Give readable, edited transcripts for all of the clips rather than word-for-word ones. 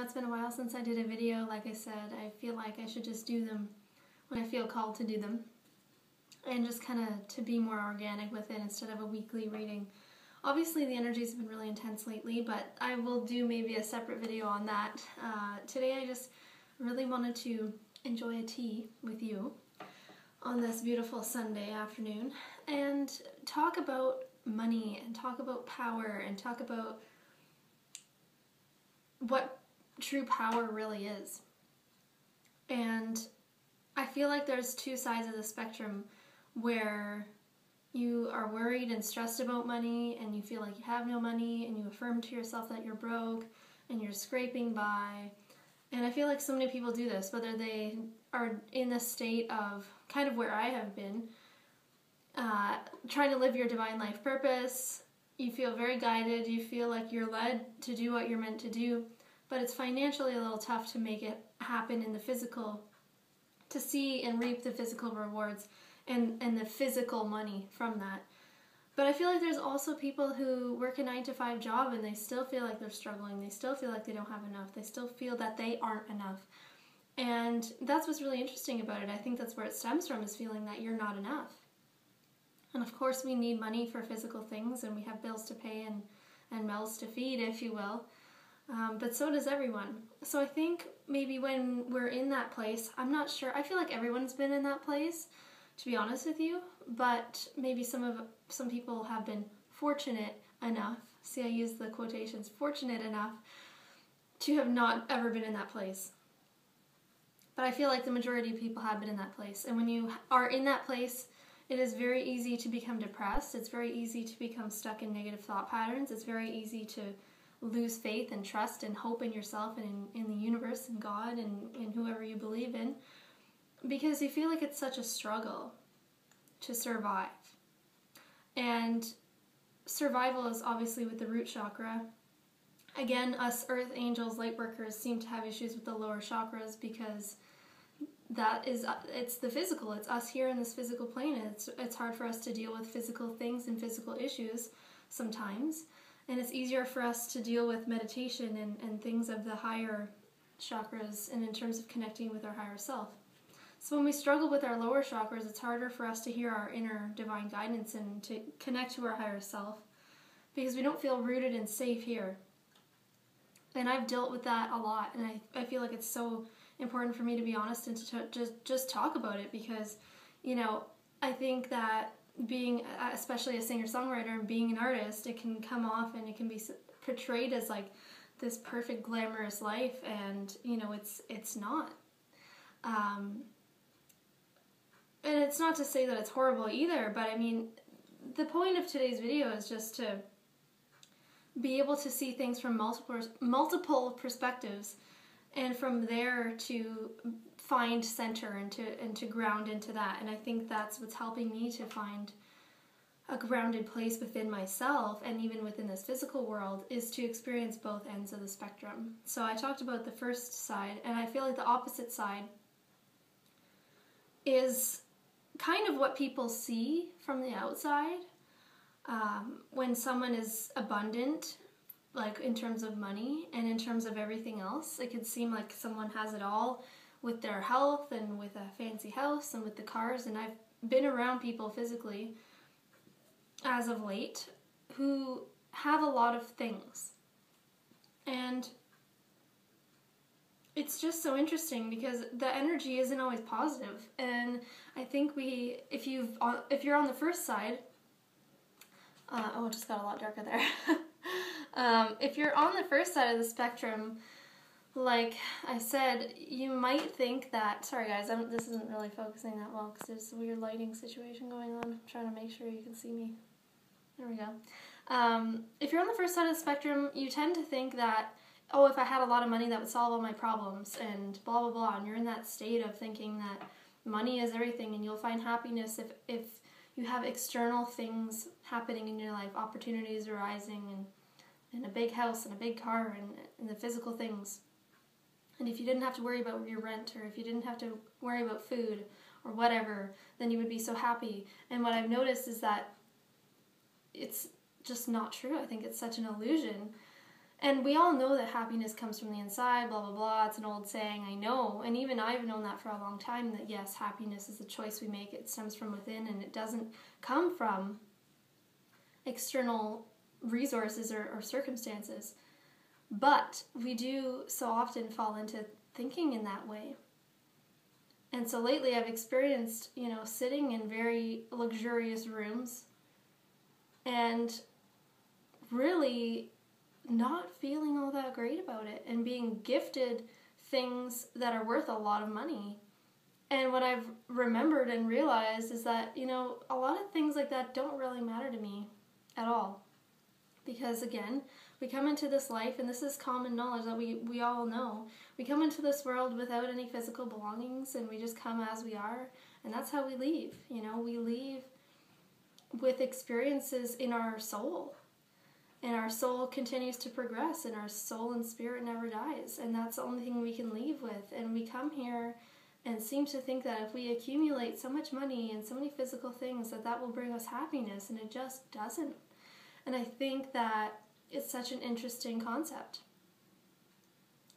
it's been a while since I did a video. Like I said, I feel like I should just do them when I feel called to do them. And just kind of to be more organic with it instead of a weekly reading. Obviously the energy's been really intense lately, but I will do maybe a separate video on that. Today I just really wanted to enjoy a tea with you on this beautiful Sunday afternoon and talk about money and talk about power and talk about what true power really is. And I feel like there's two sides of the spectrum where you are worried and stressed about money and you feel like you have no money and you affirm to yourself that you're broke and you're scraping by. And I feel like so many people do this, whether they are in a state of kind of where I have been, trying to live your divine life purpose. You feel very guided, you feel like you're led to do what you're meant to do, but it's financially a little tough to make it happen in the physical, to see and reap the physical rewards and the physical money from that. But I feel like there's also people who work a 9-to-5 job and they still feel like they're struggling, they still feel like they don't have enough, they still feel that they aren't enough. And that's what's really interesting about it. I think that's where it stems from, is feeling that you're not enough. And of course we need money for physical things, and we have bills to pay and mouths to feed, if you will. But so does everyone. So I think maybe when we're in that place, I'm not sure, I feel like everyone's been in that place, to be honest with you, but maybe some people have been fortunate enough, see I use the quotations, fortunate enough to have not ever been in that place. But I feel like the majority of people have been in that place. And when you are in that place, it is very easy to become depressed. It's very easy to become stuck in negative thought patterns. It's very easy to lose faith and trust and hope in yourself and in the universe and God and in whoever you believe in, because you feel like it's such a struggle to survive. And survival is obviously with the root chakra. Again, us earth angels, light workers, seem to have issues with the lower chakras because it's the physical. It's us here in this physical plane. It's hard for us to deal with physical things and physical issues sometimes. And it's easier for us to deal with meditation and things of the higher chakras and in terms of connecting with our higher self. So when we struggle with our lower chakras, it's harder for us to hear our inner divine guidance and to connect to our higher self because we don't feel rooted and safe here. And I've dealt with that a lot, and I feel like it's so important for me to be honest and to just talk about it because, you know, I think that being, especially a singer-songwriter and being an artist, it can come off and it can be portrayed as like this perfect glamorous life, and you know, it's not. And it's not to say that it's horrible either, but I mean, the point of today's video is just to be able to see things from multiple perspectives, and from there to find center and to ground into that. And I think that's what's helping me to find a grounded place within myself and even within this physical world, is to experience both ends of the spectrum. So I talked about the first side, and I feel like the opposite side is kind of what people see from the outside. When someone is abundant, like in terms of money and in terms of everything else, it could seem like someone has it all with their health and with a fancy house and with the cars. And I've been around people physically as of late who have a lot of things. And it's just so interesting because the energy isn't always positive. And I think if you're on the first side, it just got a lot darker there. If you're on the first side of the spectrum, like I said, you might think that, sorry guys, this isn't really focusing that well because there's a weird lighting situation going on. I'm trying to make sure you can see me. There we go. If you're on the first side of the spectrum, you tend to think that, oh, if I had a lot of money that would solve all my problems and blah blah blah, and you're in that state of thinking that money is everything and you'll find happiness if you have external things happening in your life, opportunities arising, and a big house and a big car and the physical things. And if you didn't have to worry about your rent, or if you didn't have to worry about food or whatever, then you would be so happy. And what I've noticed is that it's just not true. I think it's such an illusion. And we all know that happiness comes from the inside, blah, blah, blah. It's an old saying, I know. And even I've known that for a long time, that yes, happiness is a choice we make. It stems from within, and it doesn't come from external resources or circumstances. But we do so often fall into thinking in that way. And so lately I've experienced, sitting in very luxurious rooms and really not feeling all that great about it, and being gifted things that are worth a lot of money. And what I've remembered and realized is that, a lot of things like that don't really matter to me at all. Because again, we come into this life, and this is common knowledge that we all know. We come into this world without any physical belongings, and we just come as we are, and that's how we leave. We leave with experiences in our soul. And our soul continues to progress, and our soul and spirit never dies. And that's the only thing we can leave with. And we come here and seem to think that if we accumulate so much money and so many physical things, that will bring us happiness, and it just doesn't. And I think that it's such an interesting concept.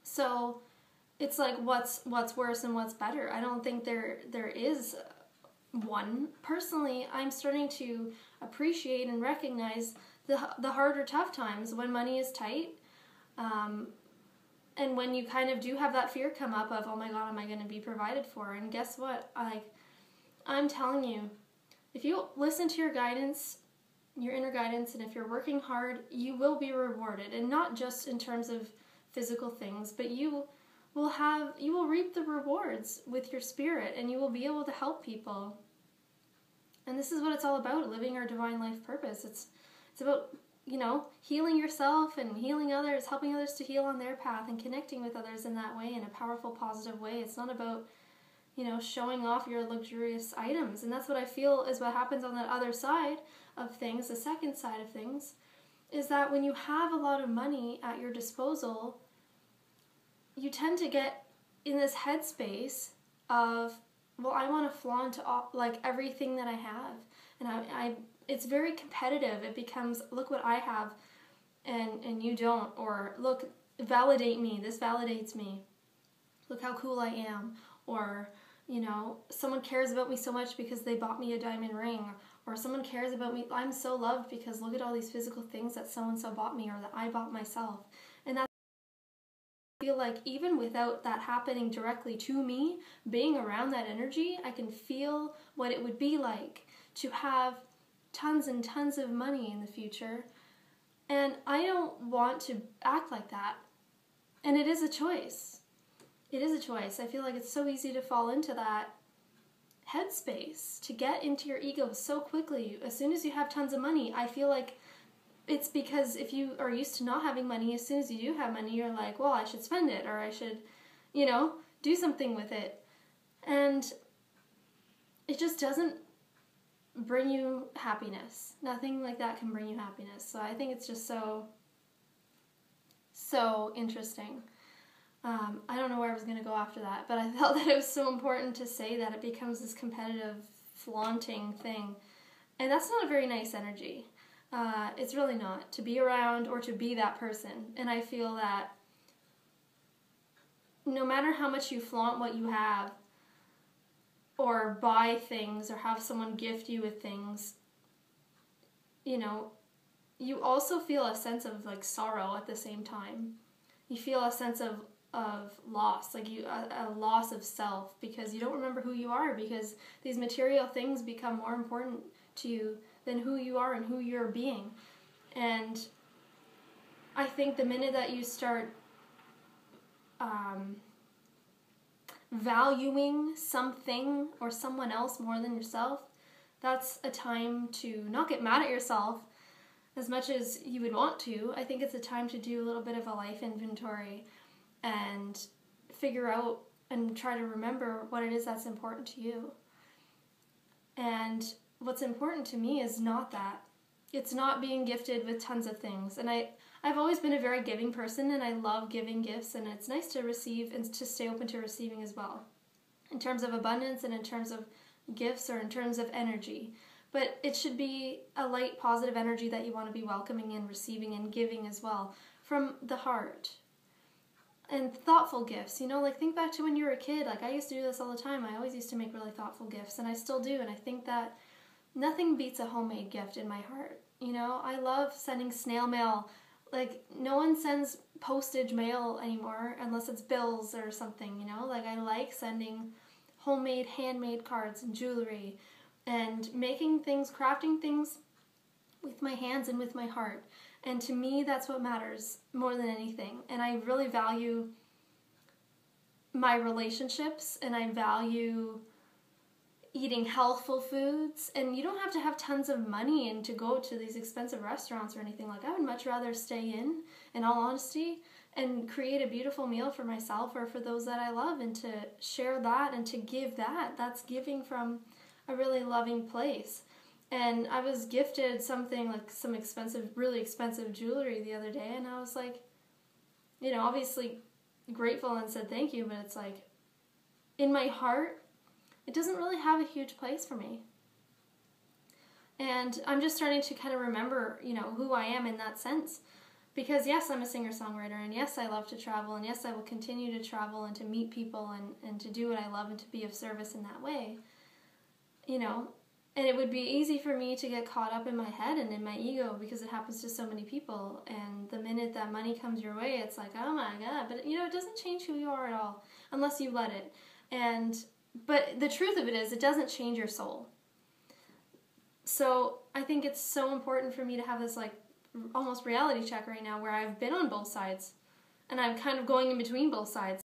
So it's like, what's worse and what's better? I don't think there is one. Personally, I'm starting to appreciate and recognize the hard or tough times when money is tight, and when you kind of do have that fear come up of, oh my God, am I going to be provided for? And guess what? I'm telling you, if you listen to your guidance, your inner guidance, and if you're working hard, you will be rewarded. And not just in terms of physical things, but you will reap the rewards with your spirit, and you will be able to help people. And this is what it's all about, living our divine life purpose. It's about, healing yourself and healing others, helping others to heal on their path, and connecting with others in that way, in a powerful, positive way. It's not about, showing off your luxurious items. And that's what I feel is what happens on that other side of things, the second side of things, is that when you have a lot of money at your disposal, you tend to get in this headspace of, well, I want to flaunt everything that I have. And it's very competitive. It becomes, look what I have and you don't. Or look, validate me. This validates me. Look how cool I am. Or, someone cares about me so much because they bought me a diamond ring. Or someone cares about me. I'm so loved because look at all these physical things that so-and-so bought me, or that I bought myself. And that's, I feel like even without that happening directly to me, being around that energy, I can feel what it would be like to have tons and tons of money in the future. And I don't want to act like that. And it is a choice. It is a choice. I feel like it's so easy to fall into that headspace, to get into your ego so quickly. As soon as you have tons of money, I feel like it's because if you are used to not having money, as soon as you do have money, you're like, well, I should spend it, or I should, do something with it. And it just doesn't bring you happiness. Nothing like that can bring you happiness. So I think it's just so interesting. I don't know where I was going to go after that, but I felt that it was so important to say that it becomes this competitive, flaunting thing. And that's not a very nice energy. It's really not, to be around or to be that person. And I feel that no matter how much you flaunt what you have, or buy things, or have someone gift you with things, you also feel a sense of sorrow at the same time. You feel a sense of loss, a loss of self, because you don't remember who you are, because these material things become more important to you than who you are and who you're being. And I think the minute that you start valuing something or someone else more than yourself, that's a time to not get mad at yourself as much as you would want to. I think it's a time to do a little bit of a life inventory and figure out and try to remember what it is that's important to you. And what's important to me is not that. It's not being gifted with tons of things. And I've always been a very giving person, and I love giving gifts, and it's nice to receive and to stay open to receiving as well, in terms of abundance and in terms of gifts or in terms of energy. But it should be a light, positive energy that you want to be welcoming and receiving and giving as well from the heart. And thoughtful gifts, you know, like think back to when you were a kid. Like I used to do this all the time. I always used to make really thoughtful gifts, and I still do. And I think that nothing beats a homemade gift in my heart. You know, I love sending snail mail. Like no one sends postage mail anymore unless it's bills or something, you know. Like I like sending homemade, handmade cards and jewelry and making things, crafting things with my hands and with my heart. And to me, that's what matters more than anything. And I really value my relationships, and I value eating healthful foods. And you don't have to have tons of money and to go to these expensive restaurants or anything. Like I would much rather stay in all honesty, and create a beautiful meal for myself or for those that I love, and to share that and to give that. That's giving from a really loving place. And I was gifted something like some expensive, really expensive jewelry the other day, and I was like, you know, obviously grateful and said thank you, but it's like, in my heart, it doesn't really have a huge place for me. And I'm just starting to kind of remember, you know, who I am in that sense. Because yes, I'm a singer-songwriter, and yes, I love to travel, and yes, I will continue to travel and to meet people and to do what I love and to be of service in that way. You know, and it would be easy for me to get caught up in my head and in my ego, because it happens to so many people. And the minute that money comes your way, it's like, oh my God. But, you know, it doesn't change who you are at all unless you let it. But the truth of it is, it doesn't change your soul. So I think it's so important for me to have this like almost reality check right now, where I've been on both sides and I'm kind of going in between both sides.